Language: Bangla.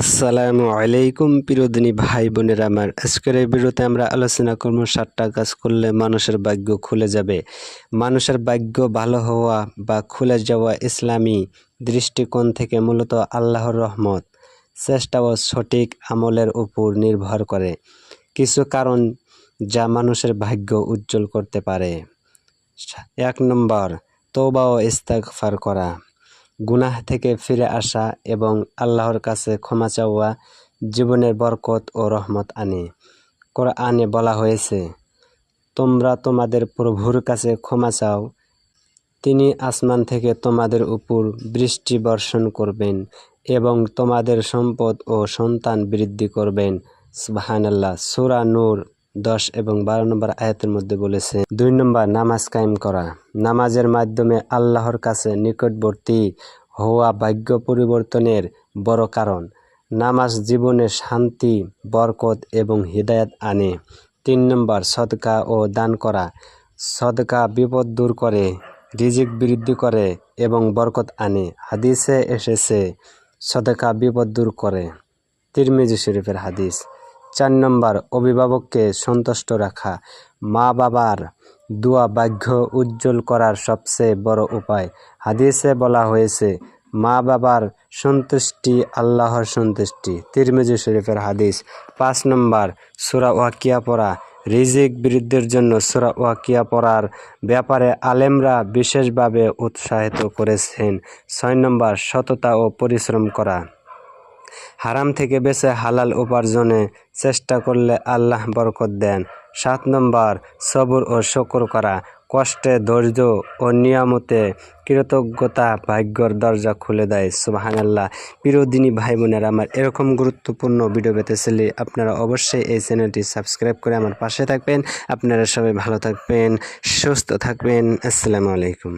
আসসালামু আলাইকুম প্রিয়দিনী ভাই বোনেরা আমার। আজকের এই ভিডিওতে আমরা আলোচনা করব 7টা কাজ করলে মানুষের ভাগ্য খুলে যাবে। মানুষের ভাগ্য ভালো হওয়া বা খুলে যাওয়া ইসলামী দৃষ্টিকোণ থেকে মূলত আল্লাহর রহমত, চেষ্টা ও সঠিক আমলের উপর নির্ভর করে। কিছু কারণ যা মানুষের ভাগ্য উজ্জ্বল করতে পারে। 1 নম্বর, তওবা ও ইস্তেগফার করা। গুনাহ থেকে ফিরে আসা এবং আল্লাহর কাছে ক্ষমা চাওয়া জীবনের বরকত ও রহমত আনে। কোরআনে বলা হয়েছে, তোমরা তোমাদের প্রভুর কাছে ক্ষমা চাও, তিনি আসমান থেকে তোমাদের উপর বৃষ্টি বর্ষণ করবেন এবং তোমাদের সম্পদ ও সন্তান বৃদ্ধি করবেন। সুবহানাল্লাহ। সূরা নূর 10 এবং 12 নম্বর আয়াতের মধ্যে বলেছে। 2 নম্বর, নামাজ কায়েম করা। নামাজের মাধ্যমে আল্লাহর কাছে নিকটবর্তী হওয়া ভাগ্য পরিবর্তনের বড় কারণ। নামাজ জীবনে শান্তি, বরকত এবং হিদায়াত আনে। 3 নম্বর, সদকা ও দান করা। সদকা বিপদ দূর করে, রিজিক বৃদ্ধি করে এবং বরকত আনে। হাদিসে এসেছে, সদকা বিপদ দূর করে। তিরমিজি শরীফের হাদিস। 4 নম্বর, অভিভাবককে সন্তুষ্ট রাখা। মা বাবার দোয়া ভাগ্য উজ্জ্বল করার সবচেয়ে বড় উপায়। হাদিসে বলা হয়েছে, মা বাবার সন্তুষ্টি আল্লাহর সন্তুষ্টি। তিরমিজি শরীফের হাদিস। 5 নম্বর, সূরা ওয়াকিয়া পড়া। রিজিক বৃদ্ধির জন্য সূরা ওয়াকিয়া পড়ার ব্যাপারে আলেমরা বিশেষভাবে উৎসাহিত করেছেন। 6 নম্বর, সততা ও পরিশ্রম করা। হারাম থেকে বেঁচে হালাল উপার্জনে চেষ্টা করলে আল্লাহ বরকত দেন। 7 নম্বর, সবর ও শুকর করা। কষ্টে ধৈর্য ও নিয়ামতে কৃতজ্ঞতা ভাগ্যর দরজা খুলে দেয়। সুবহানাল্লাহ। প্রিয় দিনী ভাই বোনেরা আমার, এরকম গুরুত্বপূর্ণ ভিডিও পেতে চাইলে আপনারা অবশ্যই এই চ্যানেলটি সাবস্ক্রাইব করে আমার পাশে থাকবেন। আপনারা সবাই ভালো থাকবেন, সুস্থ থাকবেন। আসসালামু আলাইকুম।